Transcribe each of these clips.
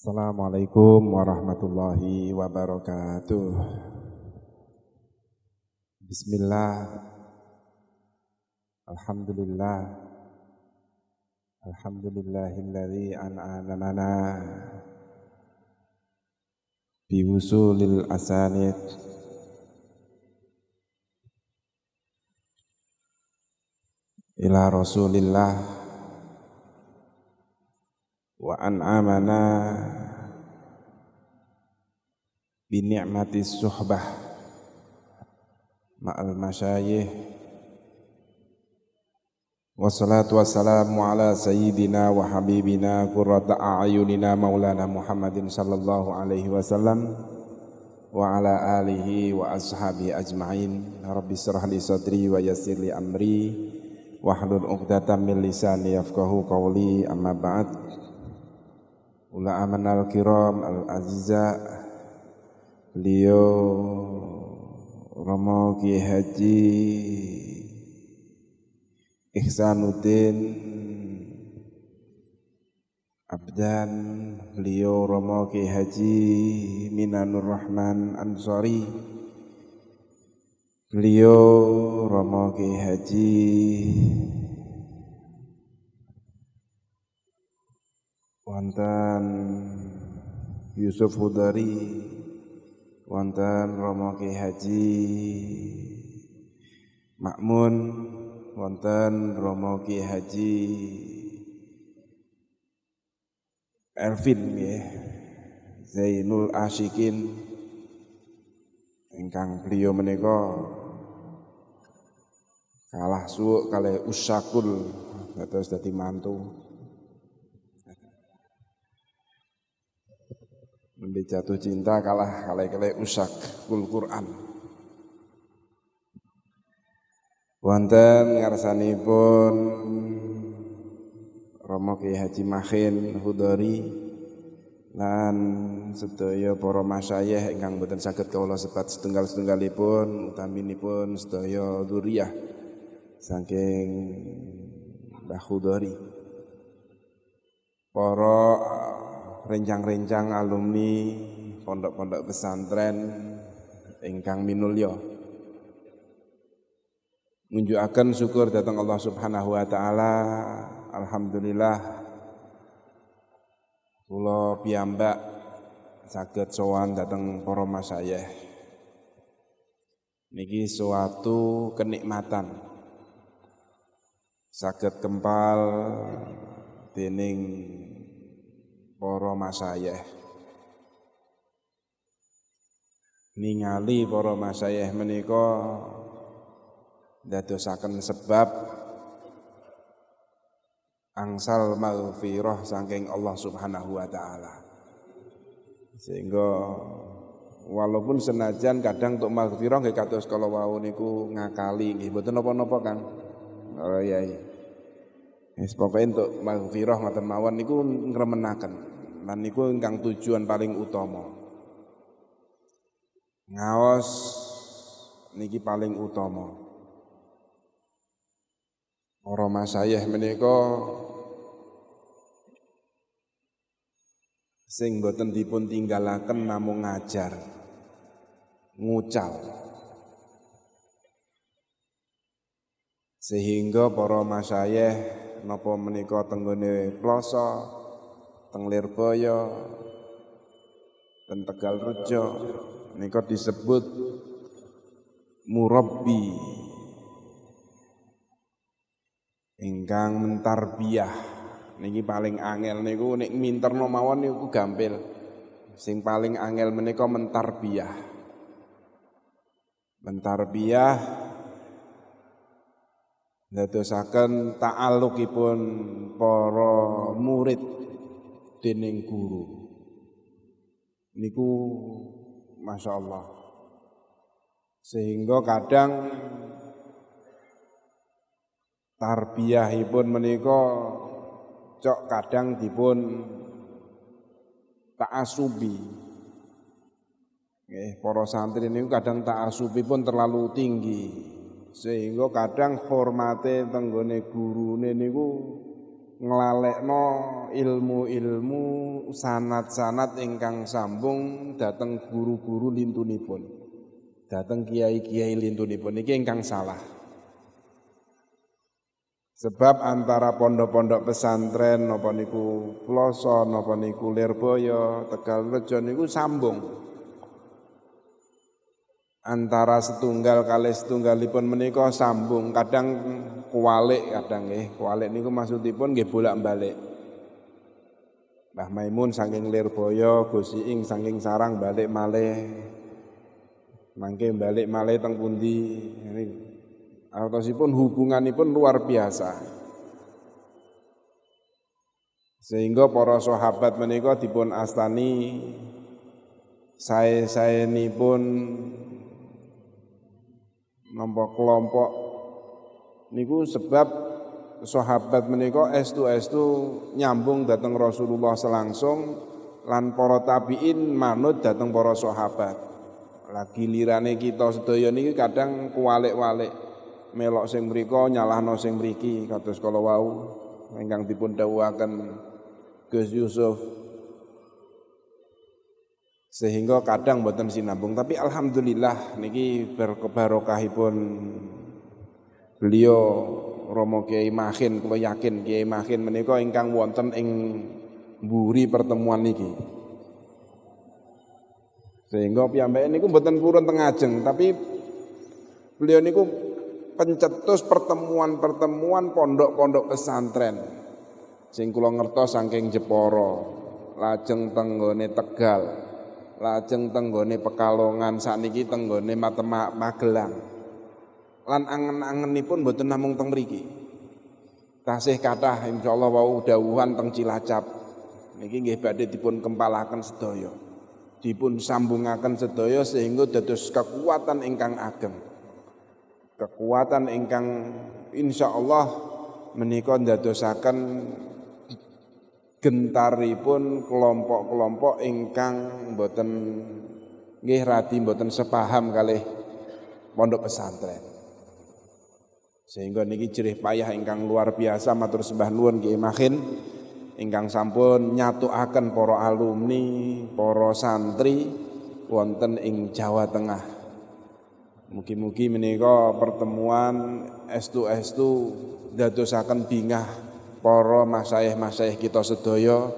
Assalamualaikum warahmatullahi wabarakatuh. Bismillah, alhamdulillah, alhamdulillahilladzi an'amana biwusulil asanid ila Rasulillah wa an'amana bi ni'matis suhbah ma'al masyayikh. Wassalatu wassalamu ala sayyidina wa habibina qurrata a'yunina maulana Muhammadin sallallahu alaihi wasallam wa ala alihi wa ashabihi ajma'in. Rabbi shrah li sadri wa yassir li amri wahlul 'uqdatam min lisani yafqahu qawli. Amma ba'd. Ulama al-kiram al-aziza, beliau Romo Kiai Haji Ihsanuddin Abdan, beliau Romo Kiai Haji Minanur Rahman Ansori, beliau Romo Kiai Haji wonten Yusuf Hudari, wonten Romo Kiai Haji Makmun, wonten Romo Kiai Haji Elvin nggih, Zainul Asyikin, ingkang beliau menika kalah suwuk kalih Usyakul dados dadi mantu. Nembe jatuh cinta kalah kalih Usyakul Quran. Wonten ngarsanipun Romo Kiai Haji Makhin Hudari lan sedaya para masyayikh ingkang boten saged kawula sebat setunggal-setunggalipun, utaminipun sedaya dzurriyyah saking Mbah Hudari, para rencang-rencang alumni pondok-pondok pesantren ingkang minulya, ngunjukaken syukur dhateng Allah Subhanahu wa taala. Alhamdulillah kula piyambak saged sowan dhateng para masyayikh. Niki suatu kenikmatan saged kempal dening para masyayikh, ningali para masyayikh menika dadosaken sebab angsal maghfirah saking Allah Subhanahu wa taala. Sehingga walaupun senajan kadang untuk maghfirah nggih kados kala wau niku ngakali nggih mboten napa-napa Kang. Oh iya. Wis pokoke untuk maghfirah ngoten mawon niku ngremenaken. Lan niku ingkang tujuan paling utama. Ngaos niki paling utama. Para masyayikh menika sing boten dipun tinggalaken namung ngajar, ngucal. Sehingga para masyayikh napa menika tenggone Ploso, teng Lirboyo, teng Tegalrejo menika disebut murabbi ingkang mentarbiyah. Niki paling angel niku nek minterno mawon niku gampil. Sing paling angel menika mentarbiyah. Mentarbiyah ndadosaken ta'alluqipun para murid dening guru. Niku masyaallah. Sehingga kadang tarbiyahipun menika cok kadang dipun ta'asubi. Para santri niku kadang ta'asubipun terlalu tinggi, sehingga kadang hormate tenggone gurune niku nglalekno ilmu-ilmu sanad-sanad ingkang sambung dhateng guru-guru lintunipun, dhateng kiai-kiai lintunipun niki ingkang salah. Sebab antara pondok-pondok pesantren napa niku Ploso napa niku Lirboyo, Tegalrejo niku sambung. Antara setunggal kalih setunggalipun menika sambung, kadang kuwalik kadang nggih. Kuwalik niku maksudipun nggih bolak-balik. Mbah Maimun saking Lirboyo, Gus Iing saking Sarang balik malih. Mangke balik malih teng pundi. Artosipun hubunganipun luar biasa. Sehingga para sahabat menika dipun astani sae-saenipun nampa kelompok niku sebab sahabat menika estu-estu nyambung dhateng Rasulullah selangsung lan para tabiin manut dhateng para sahabat. Lagi lirane kita sedaya niki kadang kuwalik-walik. Melok sing mriko nyalahno sing mriki kados kala wau ingkang dipun dawuhaken Gus Yusuf, sehingga kadang mboten sinambung. Tapi alhamdulillah niki berkebarokahipun beliau Romo Kiai Mahin, kula yakin Kiai Mahin menika ingkang wonten ing mburi pertemuan niki, sehingga piyambake niku mboten purun teng ajeng, tapi beliau niku pencetus pertemuan-pertemuan pondok-pondok pesantren sing kula ngertos saking Jepara, lajeng teng nggone Tegal, lajeng teng nggone Pekalongan, sakniki teng nggone Magelang. Lan angen-angenipun mboten namung teng mriki. Tasih kathah insyaallah wau dawuhan teng Cilacap. Niki nggih badhe dipun kempalaken sedaya. Dipun sambungaken sedaya sehingga dados kekuatan ingkang ageng. Kekuatan ingkang insyaallah menika ndadosaken gentaripun kelompok-kelompok ingkang boten nggih radi boten sepaham kalih pondok pesantren. Sehingga niki jerih payah ingkang luar biasa matur sembah nuwun Kiai Mahin ingkang sampun nyatukaken para alumni, para santri wonten ing Jawa Tengah. Mugi-mugi menika pertemuan estu-estu dadosaken bingah para masyayikh-masyayikh kita sedaya.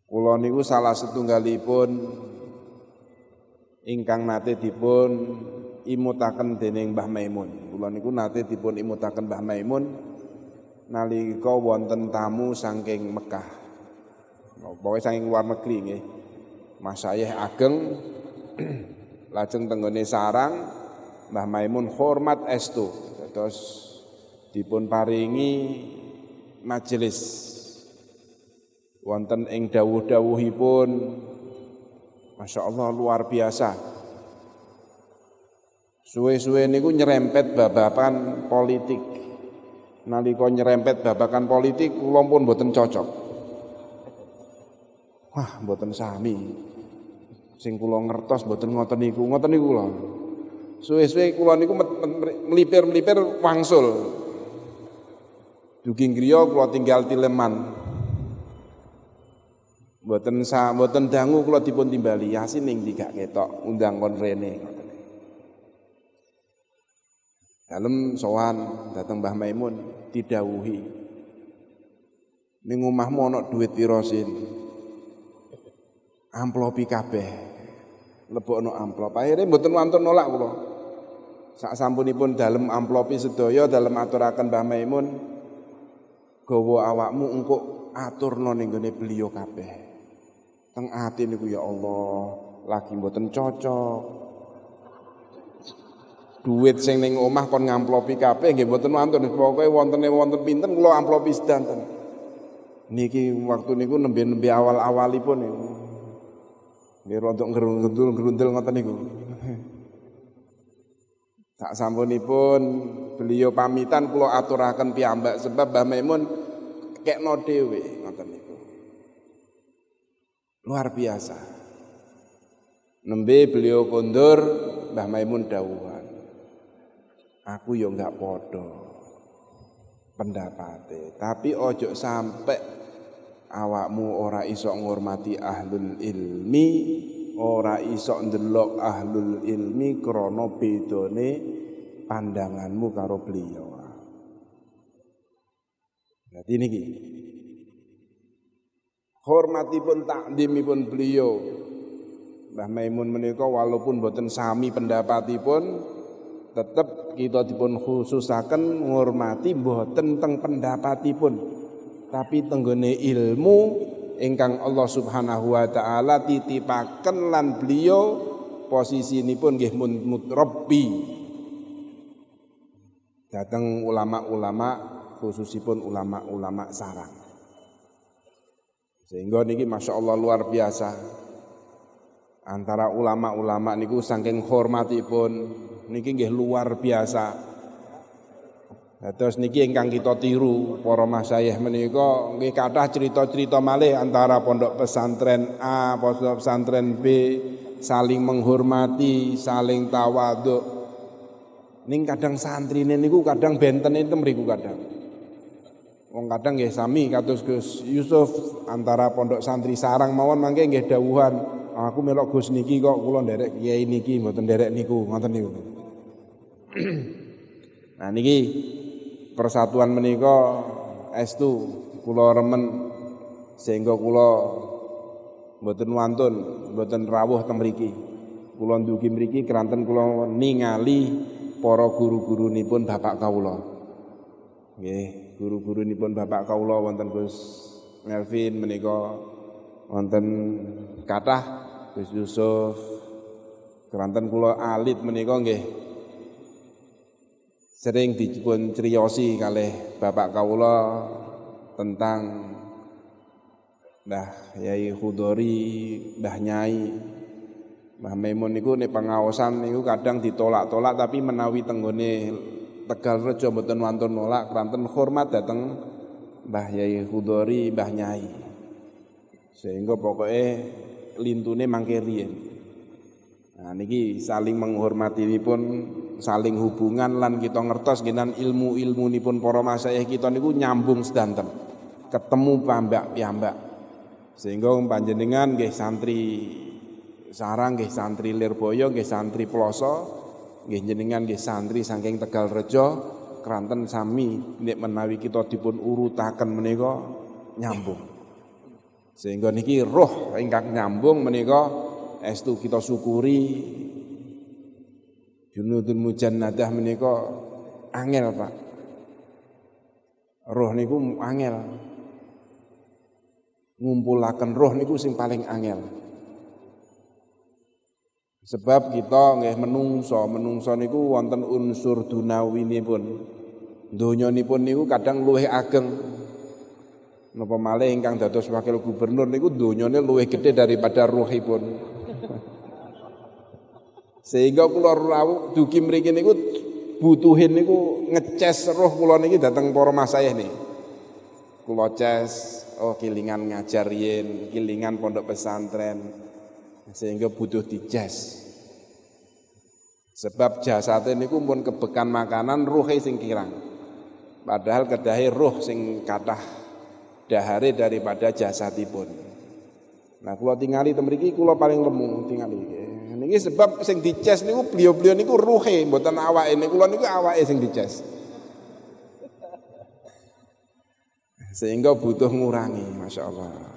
Kula niku salah setunggalipun ingkang nate dipun imutaken dening Mbah Maimun. Kula niku nate dipun imutaken Mbah Maimun nalika wonten tamu saking Mekah. Pokoke saking luar negeri nggih. Masyayikh ageng lajeng tenggone Sarang Mbah Maimun hormat estu terus dipun paringi majelis wonten ing dawuh-dawuhipun masyaallah luar biasa. Suwe-suwe niku nyerempet babakan politik. Nalika nyerempet babakan politik kula pun mboten cocok. Wah, mboten sami. Sing kula ngertos mboten ngoten niku kula. Suwe-suwe kula niku melipir-melipir wangsul. Dugi griya kula tinggal tileman. Mboten dangu kula dipun timbali Yasin ning digak ketok undang kon rene ngoten. Dalem sowan dhateng Mbah Maimun didhawuhi. Ning omahmu ana dhuwit pira sin? Amplopi kabeh. Lebokno amplop. Akhire mboten wantun nolak kula. Sak sampunipun dalem amplopi sedaya dalem aturaken Mbah Maimun, gawa awakmu engko aturno ning gone beliau kabeh. Teng ati niku ya Allah, lagi mboten cocok. Duit sing ning omah kon ngamplopi kabeh nggih mboten wantun. Pokoke wonten pinten kula amplopi sedanten. Niki waktu niku nembe-nembe awal-awalipun niku. Nggih rontok ngerundul ngoten niku. Sak sampunipun beliau pamitan kula aturaken piyambak sebab Mbah Maimun kekno dhewe ngoten niku. Luar biasa. Nembe beliau kondur Mbah Maimun dawuhan. aku yo enggak padha pendapate, tapi ojo sampai awakmu ora iso ngurmati ahlul ilmi, ora iso ndelok ahlul ilmi krana bedane pandanganmu karo beliau. Dadi niki hormatipun takdimipun beliau Mbah Maimun menika walaupun boten sami pendapatipun tetep kita dipun khususaken ngurmati boten teng pendapatipun tapi tenggone ilmu ingkang Allah Subhanahu wa taala titipaken lan beliau posisinipun nggih mutrabbi dateng ulama-ulama khususipun ulama-ulama sarang. Sehingga niki Masya Allah luar biasa. Antara ulama-ulama niku saking hormatipun niki nggih luar biasa. Terus niki ingkang kita tiru para masyayikh menika nggih kathah cerita-cerita malih antara pondok pesantren A, pondok pesantren B saling menghormati, saling tawadhu. Ning kadang santrine niku kadang benten enten mriku kadang. Wong kadang nggih sami kados Gus Yusuf antara pondok santri sarang mawon mangke nggih dawuhan, aku melok Gus niki kok kula nderek kiai niki mboten nderek niku, ngoten niku. Nah niki persatuan menika estu kula remen sehingga kula mboten wantun, mboten rawuh teng mriki. Kula ndugi mriki keranten kula ningali para guru-gurunipun bapak kawula. Nggih, guru-gurunipun bapak kawula wonten Gus Melvin menika wonten kathah Gus Yusuf keranten kula alit menika nggih sering dipun criyosi kalih bapak kawula tentang Mbah Yai Khudori, Mbah Nyai, Mbah Maimun niku nek pangaosan niku kadang ditolak-tolak tapi menawi tenggone Tegal Rejo mboten wantun nolak keranten hormat dateng Mbah Yai Khudori, Mbah Nyai. Sehingga pokoknya lintune mangke riyen. Nah niki saling menghormatinipun, saling hubungan lan kita ngertos genan ilmu-ilmunipun para masyayikh kita niku nyambung sedanten. Ketemu pambak-piyambak. Sehingga panjenengan nggih santri sarang nggih santri Lirboyo nggih santri Ploso nggih jenengan nggih santri saking Tegal Rejo keranten sami nek menawi kita dipun urutaken menika nyambung. Sehingga niki roh ingkang nyambung menika estu kita syukuri. Junudun mujannadah menika angel, Pak. Roh niku angel. Ngumpulaken roh niku sing paling angel. Sebab kita nggih menungso niku wonten unsur dunawinipun. Donyanipun niku kadang luwih ageng. Napa malih ingkang dados wakil gubernur niku donyane luwih gedhe daripada ruhipun. Sehingga kula rawuh dugi mriki niku butuhin niku ngeces roh kula niki dhateng para masyayikh niki. Kula ces, oh kilingan ngajar yen, kilingan pondok pesantren. Sehingga butuh dijes. Sebab jasate niku pun kebekan makanan ruhe sing kirang. Padahal kedahe ruh sing kathah dahare daripada jasadipun. Nah kula tingali teng mriki kula paling lemu tingali. Niki sebab sing dices niku beliau-beliau niku ruhe mboten awake niku kula niku awake sing dices. Sehingga butuh ngurangi masyaallah.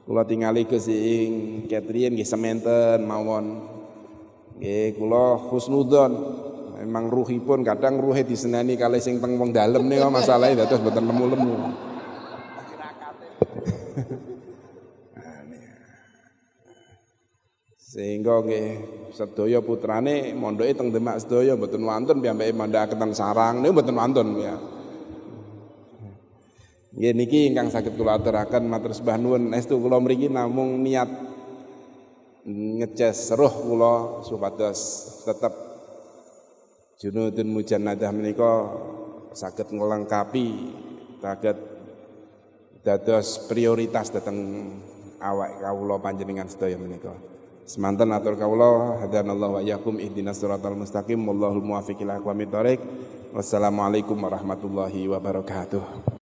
Kula tingali Gus ing Ketrien nggih sementen mawon. Nggih kula husnudzon. Memang ruhipun kadang ruhe diseneni kalih sing teng wong dalem nika masalahe dados mboten lemu-lemu. Sehingga nggih sedaya putrane mondoke teng Demak sedaya mboten wonten piyambake mandhakaken teng Sarang niku mboten wonten ya. Nggih niki ingkang saged kula aturaken matur sembah nuwun estu kula mriki namung niat ngeces roh kula supados tetep junudun mujannadah menika saged nglengkapi saged dados prioritas dhateng awak kawula panjenengan sedaya menika. Semanten atur kawula hadanallahu wa iyyakum ihdinas siratal mustaqim wallahul muwaffiq ila aqwamit thoriq. Wassalamualaikum warahmatullahi wabarakatuh.